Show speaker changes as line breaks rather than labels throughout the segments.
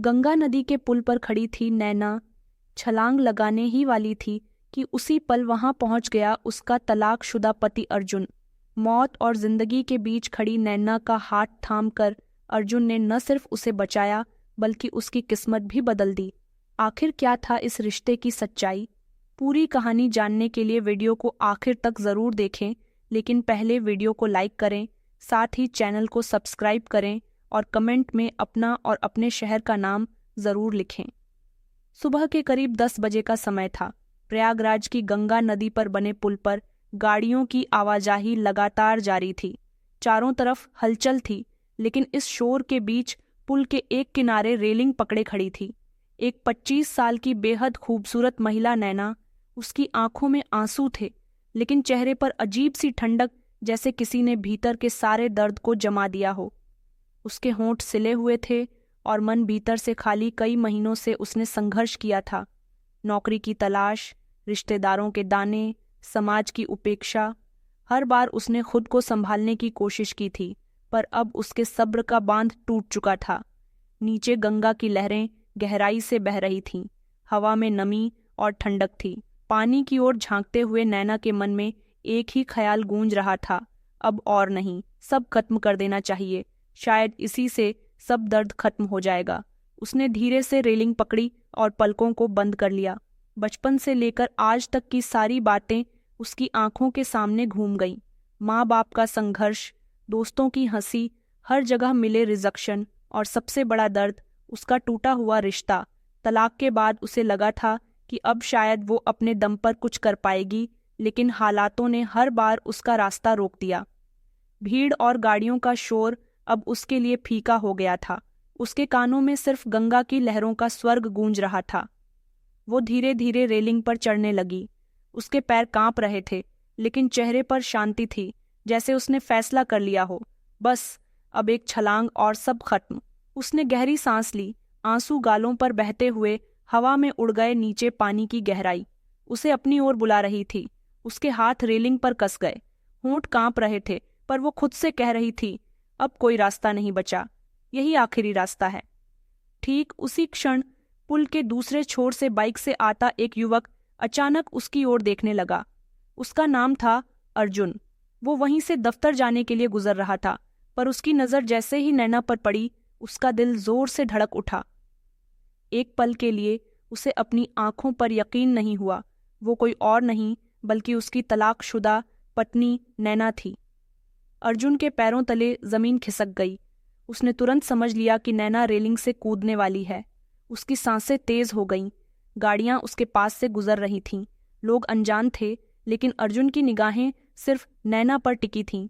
गंगा नदी के पुल पर खड़ी थी नैना। छलांग लगाने ही वाली थी कि उसी पल वहां पहुंच गया उसका तलाकशुदा पति अर्जुन। मौत और जिंदगी के बीच खड़ी नैना का हाथ थामकर अर्जुन ने न सिर्फ उसे बचाया बल्कि उसकी किस्मत भी बदल दी। आखिर क्या था इस रिश्ते की सच्चाई? पूरी कहानी जानने के लिए वीडियो को आखिर तक ज़रूर देखें, लेकिन पहले वीडियो को लाइक करें, साथ ही चैनल को सब्सक्राइब करें और कमेंट में अपना और अपने शहर का नाम ज़रूर लिखें। सुबह के करीब 10 बजे का समय था। प्रयागराज की गंगा नदी पर बने पुल पर गाड़ियों की आवाजाही लगातार जारी थी। चारों तरफ हलचल थी, लेकिन इस शोर के बीच पुल के एक किनारे रेलिंग पकड़े खड़ी थी एक 25 साल की बेहद खूबसूरत महिला नैना। उसकी आंखों में आंसू थे, लेकिन चेहरे पर अजीब सी ठंडक, जैसे किसी ने भीतर के सारे दर्द को जमा दिया हो। उसके होंठ सिले हुए थे और मन भीतर से खाली। कई महीनों से उसने संघर्ष किया था। नौकरी की तलाश, रिश्तेदारों के दाने, समाज की उपेक्षा। हर बार उसने खुद को संभालने की कोशिश की थी, पर अब उसके सब्र का बांध टूट चुका था। नीचे गंगा की लहरें गहराई से बह रही थीं। हवा में नमी और ठंडक थी। पानी की ओर झांकते हुए नैना के मन में एक ही ख्याल गूंज रहा था, अब और नहीं, सब खत्म कर देना चाहिए। शायद इसी से सब दर्द खत्म हो जाएगा। उसने धीरे से रेलिंग पकड़ी और पलकों को बंद कर लिया। बचपन से लेकर आज तक की सारी बातें उसकी आंखों के सामने घूम गईं। माँ बाप का संघर्ष, दोस्तों की हंसी, हर जगह मिले रिजेक्शन और सबसे बड़ा दर्द, उसका टूटा हुआ रिश्ता। तलाक के बाद उसे लगा था कि अब शायद वो अपने दम पर कुछ कर पाएगी, लेकिन हालातों ने हर बार उसका रास्ता रोक दिया। भीड़ और गाड़ियों का शोर अब उसके लिए फीका हो गया था। उसके कानों में सिर्फ गंगा की लहरों का स्वर्ग गूंज रहा था। वो धीरे धीरे रेलिंग पर चढ़ने लगी। उसके पैर कांप रहे थे, लेकिन चेहरे पर शांति थी, जैसे उसने फैसला कर लिया हो, बस अब एक छलांग और सब खत्म। उसने गहरी सांस ली। आंसू गालों पर बहते हुए हवा में उड़ गए। नीचे पानी की गहराई उसे अपनी ओर बुला रही थी। उसके हाथ रेलिंग पर कस गए। होंठ कांप रहे थे, पर वो खुद से कह रही थी, अब कोई रास्ता नहीं बचा, यही आखिरी रास्ता है। ठीक उसी क्षण पुल के दूसरे छोर से बाइक से आता एक युवक अचानक उसकी ओर देखने लगा। उसका नाम था अर्जुन। वो वहीं से दफ्तर जाने के लिए गुजर रहा था, पर उसकी नज़र जैसे ही नैना पर पड़ी, उसका दिल जोर से धड़क उठा। एक पल के लिए उसे अपनी आंखों पर यकीन नहीं हुआ। वो कोई और नहीं बल्कि उसकी तलाकशुदा पत्नी नैना थी। अर्जुन के पैरों तले जमीन खिसक गई। उसने तुरंत समझ लिया कि नैना रेलिंग से कूदने वाली है। उसकी सांसें तेज हो गईं। गाड़ियां उसके पास से गुजर रही थीं। लोग अनजान थे, लेकिन अर्जुन की निगाहें सिर्फ नैना पर टिकी थीं।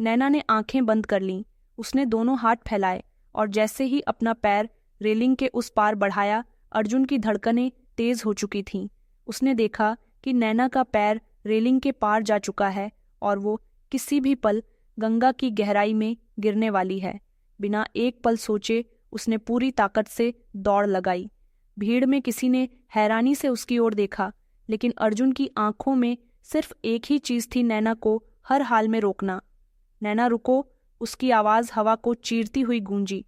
नैना ने आंखें बंद कर लीं। उसने दोनों हाथ फैलाए और जैसे ही अपना पैर रेलिंग के उस पार बढ़ाया, अर्जुन की धड़कनें तेज हो चुकी थीं। उसने देखा कि नैना का पैर रेलिंग के पार जा चुका है और वो किसी भी पल गंगा की गहराई में गिरने वाली है। बिना एक पल सोचे उसने पूरी ताकत से दौड़ लगाई। भीड़ में किसी ने हैरानी से उसकी ओर देखा, लेकिन अर्जुन की आंखों में सिर्फ एक ही चीज थी, नैना को हर हाल में रोकना। नैना रुको, उसकी आवाज हवा को चीरती हुई गूंजी।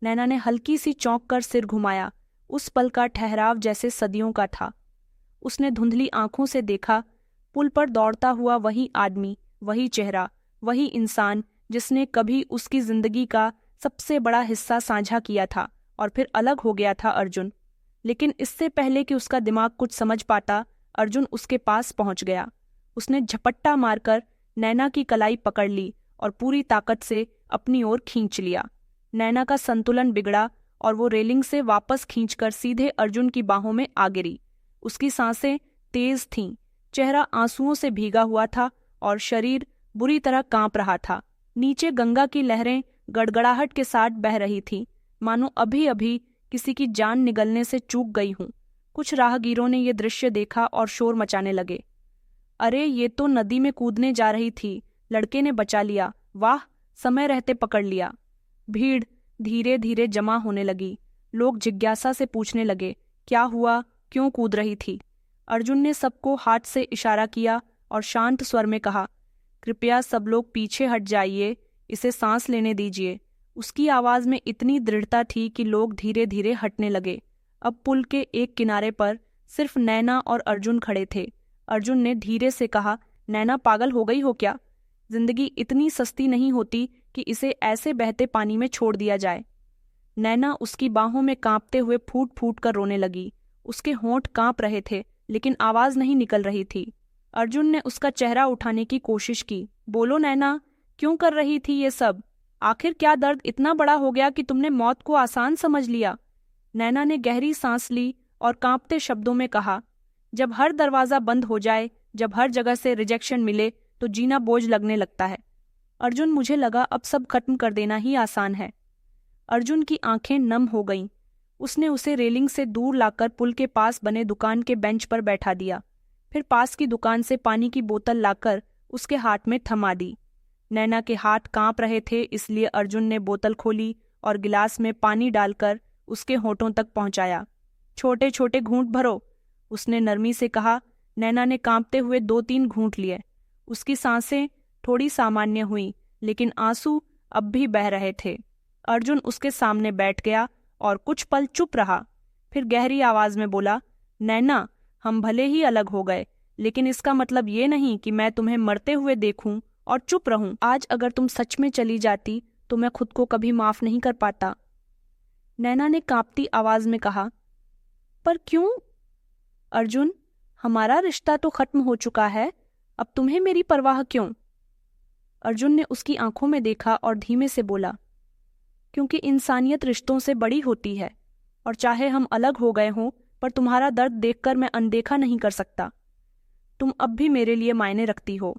नैना ने हल्की सी चौंक कर सिर घुमाया। उस पल का ठहराव जैसे सदियों का था। उसने धुंधली आंखों से देखा, पुल पर दौड़ता हुआ वही आदमी, वही चेहरा, वही इंसान जिसने कभी उसकी जिंदगी का सबसे बड़ा हिस्सा साझा किया था और फिर अलग हो गया था अर्जुन। लेकिन इससे पहले कि उसका दिमाग कुछ समझ पाता, अर्जुन उसके पास पहुंच गया। उसने झपट्टा मारकर नैना की कलाई पकड़ ली और पूरी ताकत से अपनी ओर खींच लिया। नैना का संतुलन बिगड़ा और वो रेलिंग से वापस खींचकर सीधे अर्जुन की बाहों में आ गिरी। उसकी सांसें तेज थीं, चेहरा आंसुओं से भीगा हुआ था और शरीर बुरी तरह कांप रहा था। नीचे गंगा की लहरें गड़गड़ाहट के साथ बह रही थीं, मानो अभी अभी किसी की जान निगलने से चूक गई हूं। कुछ राहगीरों ने ये दृश्य देखा और शोर मचाने लगे। अरे, ये तो नदी में कूदने जा रही थी, लड़के ने बचा लिया, वाह, समय रहते पकड़ लिया। भीड़ धीरे धीरे जमा होने लगी। लोग जिज्ञासा से पूछने लगे, क्या हुआ, क्यों कूद रही थी? अर्जुन ने सबको हाथ से इशारा किया और शांत स्वर में कहा, कृपया सब लोग पीछे हट जाइए, इसे सांस लेने दीजिए। उसकी आवाज में इतनी दृढ़ता थी कि लोग धीरे धीरे हटने लगे। अब पुल के एक किनारे पर सिर्फ नैना और अर्जुन खड़े थे। अर्जुन ने धीरे से कहा, नैना पागल हो गई हो क्या? जिंदगी इतनी सस्ती नहीं होती कि इसे ऐसे बहते पानी में छोड़ दिया जाए। नैना उसकी बाहों में कांपते हुए फूट फूट कर रोने लगी। उसके होंठ कांप रहे थे लेकिन आवाज नहीं निकल रही थी। अर्जुन ने उसका चेहरा उठाने की कोशिश की। बोलो नैना, क्यों कर रही थी ये सब? आखिर क्या दर्द इतना बड़ा हो गया कि तुमने मौत को आसान समझ लिया? नैना ने गहरी सांस ली और कांपते शब्दों में कहा, जब हर दरवाजा बंद हो जाए, जब हर जगह से रिजेक्शन मिले तो जीना बोझ लगने लगता है। अर्जुन, मुझे लगा अब सब खत्म कर देना ही आसान है। अर्जुन की आंखें नम हो गईं। उसने उसे रेलिंग से दूर लाकर पुल के पास बने दुकान के बेंच पर बैठा दिया। फिर पास की दुकान से पानी की बोतल लाकर उसके हाथ में थमा दी। नैना के हाथ कांप रहे थे, इसलिए अर्जुन ने बोतल खोली और गिलास में पानी डालकर उसके होठों तक पहुंचाया। छोटे छोटे घूंट भरो, उसने नरमी से कहा। नैना ने कांपते हुए 2-3 घूंट लिए। उसकी सांसें थोड़ी सामान्य हुई लेकिन आंसू अब भी बह रहे थे। अर्जुन उसके सामने बैठ गया और कुछ पल चुप रहा। फिर गहरी आवाज में बोला, नैना, हम भले ही अलग हो गए लेकिन इसका मतलब ये नहीं कि मैं तुम्हें मरते हुए देखूं और चुप रहूं। आज अगर तुम सच में चली जाती तो मैं खुद को कभी माफ नहीं कर पाता। नैना ने कांपती आवाज में कहा, पर क्यों? अर्जुन, हमारा रिश्ता तो खत्म हो चुका है, अब तुम्हें मेरी परवाह क्यों? अर्जुन ने उसकी आंखों में देखा और धीमे से बोला, क्योंकि इंसानियत रिश्तों से बड़ी होती है और चाहे हम अलग हो गए हों पर तुम्हारा दर्द देखकर मैं अनदेखा नहीं कर सकता। तुम अब भी मेरे लिए मायने रखती हो।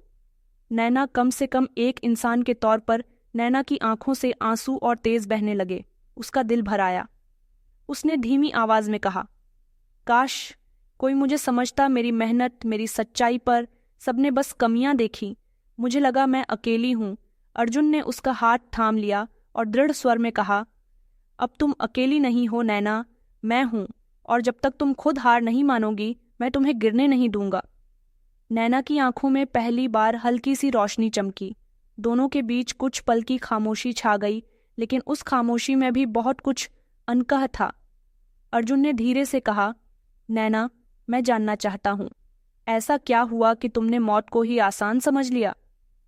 नैना, कम से कम एक इंसान के तौर पर। नैना की आंखों से आंसू और तेज बहने लगे। उसका दिल भर आया। उसने धीमी आवाज में कहा, काश कोई मुझे समझता, मेरी मेहनत, मेरी सच्चाई पर सबने बस कमियां देखी। मुझे लगा मैं अकेली हूं। अर्जुन ने उसका हाथ थाम लिया और दृढ़ स्वर में कहा, अब तुम अकेली नहीं हो नैना, मैं हूं, और जब तक तुम खुद हार नहीं मानोगी मैं तुम्हें गिरने नहीं दूंगा। नैना की आंखों में पहली बार हल्की सी रोशनी चमकी। दोनों के बीच कुछ पल की खामोशी छा गई, लेकिन उस खामोशी में भी बहुत कुछ अनकहा था। अर्जुन ने धीरे से कहा, नैना, मैं जानना चाहता हूं, ऐसा क्या हुआ कि तुमने मौत को ही आसान समझ लिया?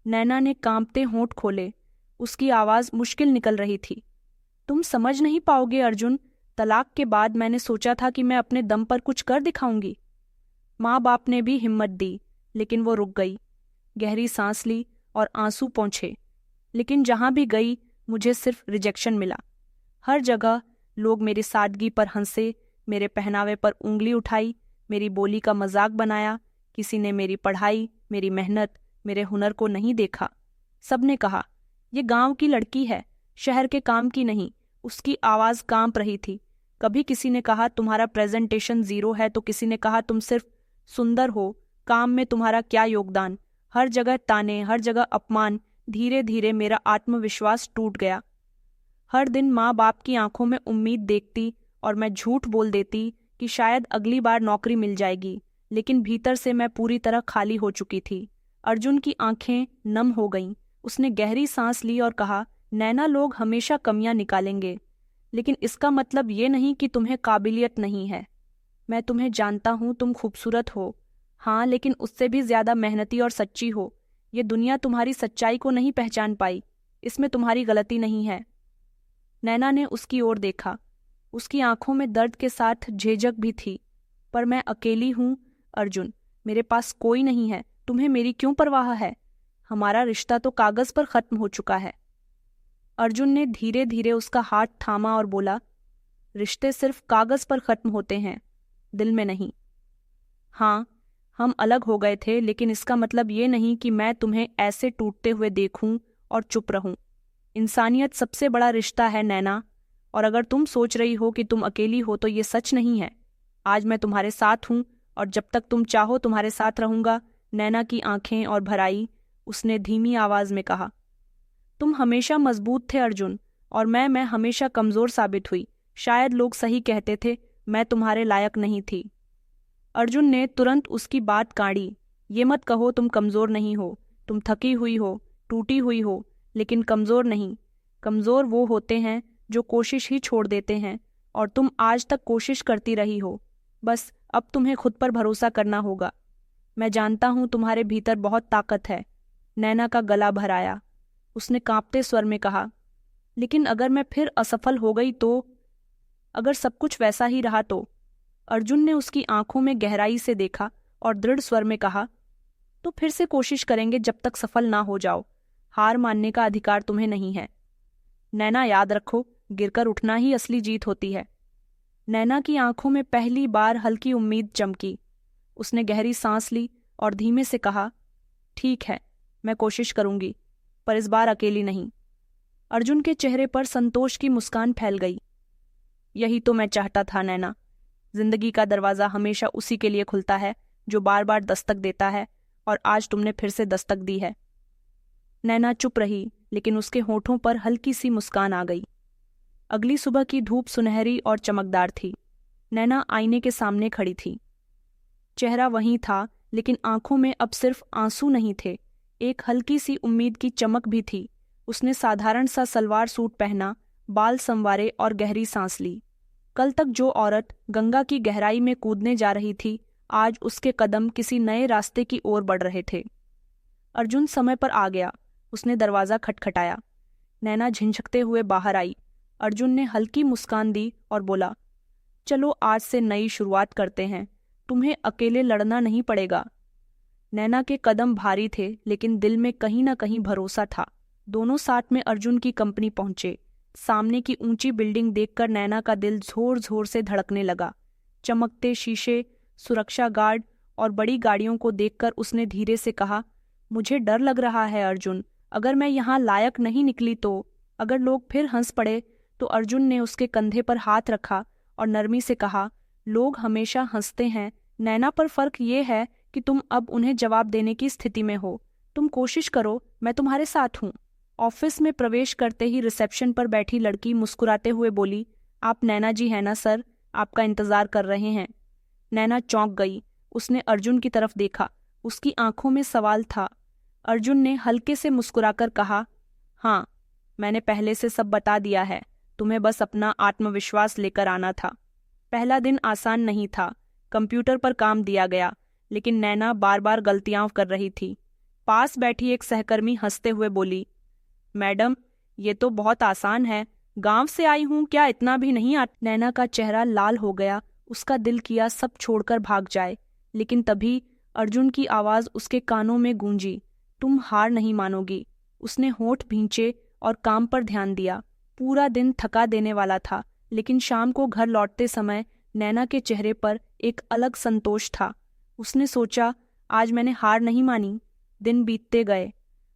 नैना ने कांपते होंठ खोले। उसकी आवाज मुश्किल निकल रही थी। तुम समझ नहीं पाओगे अर्जुन, तलाक के बाद मैंने सोचा था कि मैं अपने दम पर कुछ कर दिखाऊंगी। माँ बाप ने भी हिम्मत दी लेकिन वो रुक गई। गहरी सांस ली और आंसू पोंछे। लेकिन जहां भी गई मुझे सिर्फ रिजेक्शन मिला। हर जगह लोग मेरी सादगी पर हंसे, मेरे पहनावे पर उंगली उठाई, मेरी बोली का मजाक बनाया। किसी ने मेरी पढ़ाई, मेरी मेहनत, मेरे हुनर को नहीं देखा। सबने कहा, ये गांव की लड़की है, शहर के काम की नहीं। उसकी आवाज कांप रही थी। कभी किसी ने कहा, तुम्हारा प्रेजेंटेशन 0 है, तो किसी ने कहा, तुम सिर्फ सुंदर हो, काम में तुम्हारा क्या योगदान। हर जगह ताने, हर जगह अपमान। धीरे धीरे मेरा आत्मविश्वास टूट गया। हर दिन माँ बाप की आंखों में उम्मीद देखती और मैं झूठ बोल देती कि शायद अगली बार नौकरी मिल जाएगी, लेकिन भीतर से मैं पूरी तरह खाली हो चुकी थी। अर्जुन की आंखें नम हो गईं। उसने गहरी सांस ली और कहा, नैना, लोग हमेशा कमियां निकालेंगे, लेकिन इसका मतलब ये नहीं कि तुम्हें काबिलियत नहीं है। मैं तुम्हें जानता हूँ, तुम खूबसूरत हो, हाँ, लेकिन उससे भी ज्यादा मेहनती और सच्ची हो। ये दुनिया तुम्हारी सच्चाई को नहीं पहचान पाई, इसमें तुम्हारी गलती नहीं है। नैना ने उसकी ओर देखा। उसकी आंखों में दर्द के साथ झिझक भी थी। पर मैं अकेली हूँ अर्जुन, मेरे पास कोई नहीं है। तुम्हें मेरी क्यों परवाह है? हमारा रिश्ता तो कागज पर खत्म हो चुका है। अर्जुन ने धीरे धीरे उसका हाथ थामा और बोला, रिश्ते सिर्फ कागज पर खत्म होते हैं, दिल में नहीं। हाँ, हम अलग हो गए थे, लेकिन इसका मतलब ये नहीं कि मैं तुम्हें ऐसे टूटते हुए देखूं और चुप रहूं। इंसानियत सबसे बड़ा रिश्ता है नैना, और अगर तुम सोच रही हो कि तुम अकेली हो तो ये सच नहीं है। आज मैं तुम्हारे साथ हूं और जब तक तुम चाहो तुम्हारे साथ रहूंगा। नैना की आंखें और भर आई। उसने धीमी आवाज में कहा, तुम हमेशा मजबूत थे अर्जुन, और मैं हमेशा कमजोर साबित हुई। शायद लोग सही कहते थे, मैं तुम्हारे लायक नहीं थी। अर्जुन ने तुरंत उसकी बात काढ़ी। ये मत कहो तुम कमजोर नहीं हो, तुम थकी हुई हो, टूटी हुई हो, लेकिन कमजोर नहीं। कमज़ोर वो होते हैं जो कोशिश ही छोड़ देते हैं, और तुम आज तक कोशिश करती रही हो। बस अब तुम्हें खुद पर भरोसा करना होगा। मैं जानता हूँ तुम्हारे भीतर बहुत ताकत है। नैना का गला भर आया। उसने कांपते स्वर में कहा, लेकिन अगर मैं फिर असफल हो गई तो? अगर सब कुछ वैसा ही रहा तो? अर्जुन ने उसकी आंखों में गहराई से देखा और दृढ़ स्वर में कहा, तो फिर से कोशिश करेंगे जब तक सफल ना हो जाओ। हार मानने का अधिकार तुम्हें नहीं है। नैना, याद रखो, गिरकर उठना ही असली जीत होती है। नैना की आंखों में पहली बार हल्की उम्मीद चमकी। उसने गहरी सांस ली और धीमे से कहा, ठीक है, मैं कोशिश करूंगी, पर इस बार अकेली नहीं। अर्जुन के चेहरे पर संतोष की मुस्कान फैल गई। यही तो मैं चाहता था नैना। जिंदगी का दरवाजा हमेशा उसी के लिए खुलता है जो बार बार दस्तक देता है, और आज तुमने फिर से दस्तक दी है। नैना चुप रही, लेकिन उसके होठों पर हल्की सी मुस्कान आ गई। अगली सुबह की धूप सुनहरी और चमकदार थी। नैना आईने के सामने खड़ी थी। चेहरा वहीं था, लेकिन आंखों में अब सिर्फ आंसू नहीं थे, एक हल्की सी उम्मीद की चमक भी थी। उसने साधारण सा सलवार सूट पहना, बाल संवारे और गहरी सांस ली। कल तक जो औरत गंगा की गहराई में कूदने जा रही थी, आज उसके कदम किसी नए रास्ते की ओर बढ़ रहे थे। अर्जुन समय पर आ गया। उसने दरवाज़ा खटखटाया। नैना झिंझकते हुए बाहर आई। अर्जुन ने हल्की मुस्कान दी और बोला, चलो आज से नई शुरुआत करते हैं। तुम्हें अकेले लड़ना नहीं पड़ेगा। नैना के कदम भारी थे, लेकिन दिल में कहीं ना कहीं भरोसा था। दोनों साथ में अर्जुन की कंपनी पहुंचे। सामने की ऊंची बिल्डिंग देखकर नैना का दिल जोर जोर से धड़कने लगा। चमकते शीशे, सुरक्षा गार्ड और बड़ी गाड़ियों को देखकर उसने धीरे से कहा, मुझे डर लग रहा है अर्जुन, अगर मैं यहाँ लायक नहीं निकली तो? अगर लोग फिर हंस पड़े तो? अर्जुन ने उसके कंधे पर हाथ रखा और नरमी से कहा, लोग हमेशा हंसते हैं नैना, पर फर्क ये है कि तुम अब उन्हें जवाब देने की स्थिति में हो। तुम कोशिश करो, मैं तुम्हारे साथ हूँ। ऑफिस में प्रवेश करते ही रिसेप्शन पर बैठी लड़की मुस्कुराते हुए बोली, आप नैना जी हैं ना सर, आपका इंतजार कर रहे हैं। नैना चौंक गई। उसने अर्जुन की तरफ देखा। उसकी आंखों में सवाल था। अर्जुन ने हल्के से मुस्कुराकर कहा, हाँ, मैंने पहले से सब बता दिया है, तुम्हें बस अपना आत्मविश्वास लेकर आना था। पहला दिन आसान नहीं था। कंप्यूटर पर काम दिया गया, लेकिन नैना बार बार गलतियां कर रही थी। पास बैठी एक सहकर्मी हंसते हुए बोली, मैडम, ये तो बहुत आसान है, गांव से आई हूं, क्या इतना भी नहीं आता? नैना का चेहरा लाल हो गया। उसका दिल किया सब छोड़कर भाग जाए, लेकिन तभी अर्जुन की आवाज उसके कानों में गूंजी, तुम हार नहीं मानोगी। उसने होंठ भींचे और काम पर ध्यान दिया। पूरा दिन थका देने वाला था, लेकिन शाम को घर लौटते समय नैना के चेहरे पर एक अलग संतोष था। उसने सोचा, आज मैंने हार नहीं मानी। दिन बीतते गए।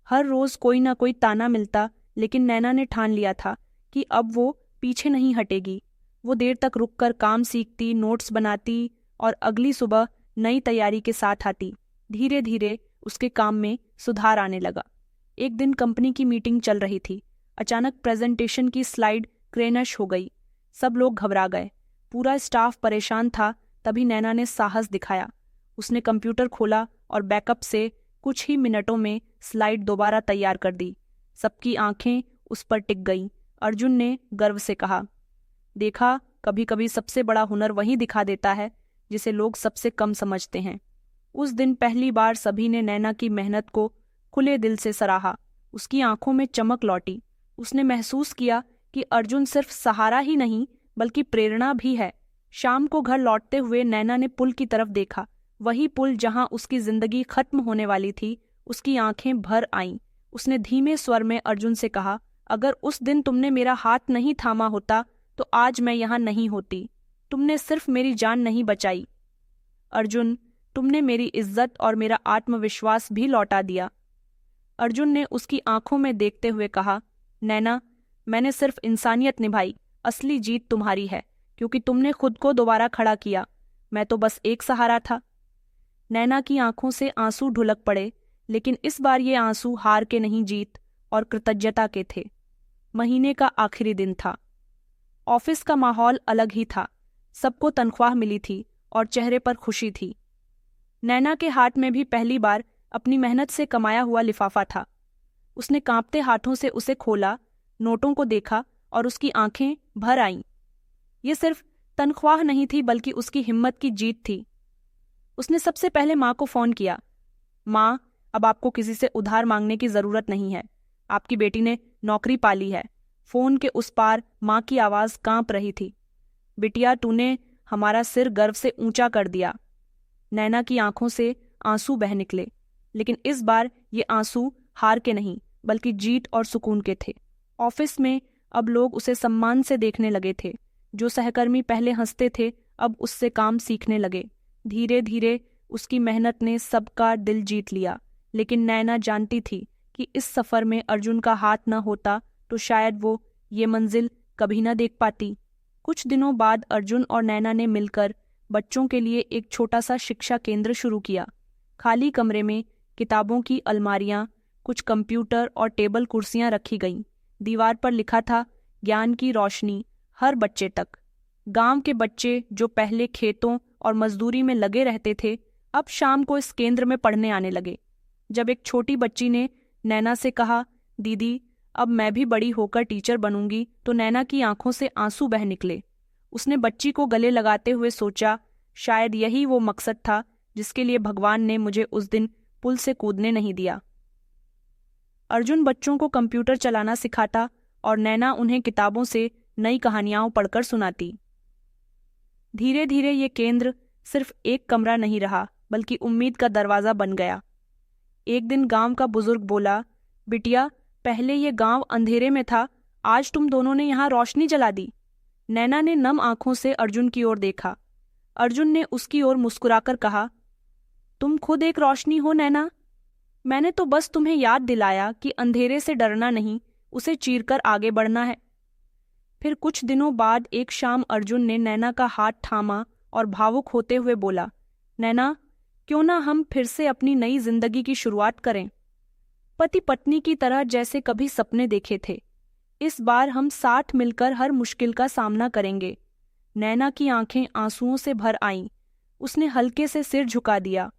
हर रोज कोई ना कोई ताना मिलता, लेकिन नैना ने ठान लिया था कि अब वो पीछे नहीं हटेगी। वो देर तक रुककर काम सीखती, नोट्स बनाती और अगली सुबह नई तैयारी के साथ आती। धीरे धीरे उसके काम में सुधार आने लगा। एक दिन कंपनी की मीटिंग चल रही थी। अचानक प्रेजेंटेशन की स्लाइड क्रैश हो गई। सब लोग घबरा गए। पूरा स्टाफ परेशान था। तभी नैना ने साहस दिखाया। उसने कंप्यूटर खोला और बैकअप से कुछ ही मिनटों में स्लाइड दोबारा तैयार कर दी। सबकी आंखें उस पर टिक गईं। अर्जुन ने गर्व से कहा, देखा, कभी कभी सबसे बड़ा हुनर वही दिखा देता है जिसे लोग सबसे कम समझते हैं। उस दिन पहली बार सभी ने नैना की मेहनत को खुले दिल से सराहा। उसकी आंखों में चमक लौटी। उसने महसूस किया कि अर्जुन सिर्फ सहारा ही नहीं, बल्कि प्रेरणा भी है। शाम को घर लौटते हुए नैना ने पुल की तरफ देखा, वही पुल जहां उसकी जिंदगी खत्म होने वाली थी। उसकी आंखें भर आईं। उसने धीमे स्वर में अर्जुन से कहा, अगर उस दिन तुमने मेरा हाथ नहीं थामा होता तो आज मैं यहाँ नहीं होती। तुमने सिर्फ मेरी जान नहीं बचाई अर्जुन, तुमने मेरी इज्जत और मेरा आत्मविश्वास भी लौटा दिया। अर्जुन ने उसकी आंखों में देखते हुए कहा, नैना, मैंने सिर्फ इंसानियत निभाई, असली जीत तुम्हारी है, क्योंकि तुमने खुद को दोबारा खड़ा किया। मैं तो बस एक सहारा था। नैना की आंखों से आंसू ढुलक पड़े, लेकिन इस बार ये आंसू हार के नहीं, जीत और कृतज्ञता के थे। महीने का आखिरी दिन था। ऑफिस का माहौल अलग ही था। सबको तनख्वाह मिली थी और चेहरे पर खुशी थी। नैना के हाथ में भी पहली बार अपनी मेहनत से कमाया हुआ लिफाफा था। उसने कांपते हाथों से उसे खोला। नोटों को देखा और उसकी आंखें भर आईं। ये सिर्फ तनख्वाह नहीं थी बल्कि उसकी हिम्मत की जीत थी। उसने सबसे पहले माँ को फ़ोन किया। माँ, अब आपको किसी से उधार मांगने की ज़रूरत नहीं है। आपकी बेटी ने नौकरी पा ली है। फ़ोन के उस पार माँ की आवाज़ कांप रही थी। बिटिया, तूने हमारा सिर गर्व से ऊंचा कर दिया। नैना की आंखों से आंसू बह निकले, लेकिन इस बार ये आंसू हार के नहीं बल्कि जीत और सुकून के थे। ऑफिस में अब लोग उसे सम्मान से देखने लगे थे। जो सहकर्मी पहले हंसते थे अब उससे काम सीखने लगे। धीरे धीरे उसकी मेहनत ने सबका दिल जीत लिया। लेकिन नैना जानती थी कि इस सफ़र में अर्जुन का हाथ न होता तो शायद वो ये मंजिल कभी न देख पाती। कुछ दिनों बाद अर्जुन और नैना ने मिलकर बच्चों के लिए एक छोटा सा शिक्षा केंद्र शुरू किया। खाली कमरे में किताबों की अलमारियां, कुछ कंप्यूटर और टेबल कुर्सियां रखी गईं। दीवार पर लिखा था, ज्ञान की रोशनी हर बच्चे तक। गांव के बच्चे जो पहले खेतों और मजदूरी में लगे रहते थे अब शाम को इस केंद्र में पढ़ने आने लगे। जब एक छोटी बच्ची ने नैना से कहा, दीदी अब मैं भी बड़ी होकर टीचर बनूंगी, तो नैना की आंखों से आंसू बह निकले। उसने बच्ची को गले लगाते हुए सोचा, शायद यही वो मकसद था जिसके लिए भगवान ने मुझे उस दिन पुल से कूदने नहीं दिया। अर्जुन बच्चों को कंप्यूटर चलाना सिखाता और नैना उन्हें किताबों से नई कहानियां पढ़कर सुनाती। धीरे धीरे ये केंद्र सिर्फ एक कमरा नहीं रहा बल्कि उम्मीद का दरवाज़ा बन गया। एक दिन गांव का बुजुर्ग बोला, बिटिया, पहले ये गांव अंधेरे में था, आज तुम दोनों ने यहाँ रोशनी जला दी। नैना ने नम आंखों से अर्जुन की ओर देखा। अर्जुन ने उसकी ओर मुस्कुराकर कहा, तुम खुद एक रोशनी हो नैना। मैंने तो बस तुम्हें याद दिलाया कि अंधेरे से डरना नहीं, उसे चीरकर आगे बढ़ना है। फिर कुछ दिनों बाद एक शाम अर्जुन ने नैना का हाथ थामा और भावुक होते हुए बोला, नैना, क्यों ना हम फिर से अपनी नई जिंदगी की शुरुआत करें, पति पत्नी की तरह जैसे कभी सपने देखे थे। इस बार हम साथ मिलकर हर मुश्किल का सामना करेंगे। नैना की आंखें आंसुओं से भर आईं। उसने हल्के से सिर झुका दिया।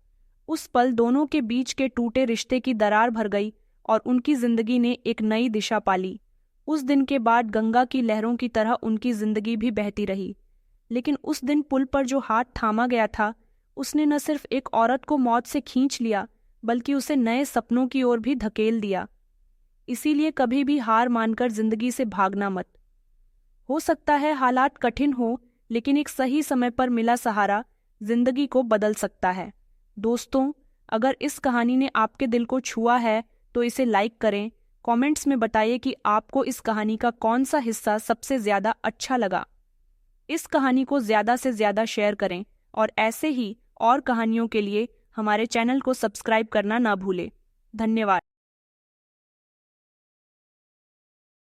उस पल दोनों के बीच के टूटे रिश्ते की दरार भर गई और उनकी जिंदगी ने एक नई दिशा पाली। उस दिन के बाद गंगा की लहरों की तरह उनकी जिंदगी भी बहती रही। लेकिन उस दिन पुल पर जो हाथ थामा गया था, उसने न सिर्फ एक औरत को मौत से खींच लिया बल्कि उसे नए सपनों की ओर भी धकेल दिया। इसीलिए कभी भी हार मानकर जिंदगी से भागना मत। हो सकता है हालात कठिन हो, लेकिन एक सही समय पर मिला सहारा जिंदगी को बदल सकता है। दोस्तों, अगर इस कहानी ने आपके दिल को छुआ है तो इसे लाइक करें। कमेंट्स में बताइए कि आपको इस कहानी का कौन सा हिस्सा सबसे ज़्यादा अच्छा लगा। इस कहानी को ज़्यादा से ज़्यादा शेयर करें और ऐसे ही और कहानियों के लिए हमारे चैनल को सब्सक्राइब करना ना भूलें। धन्यवाद।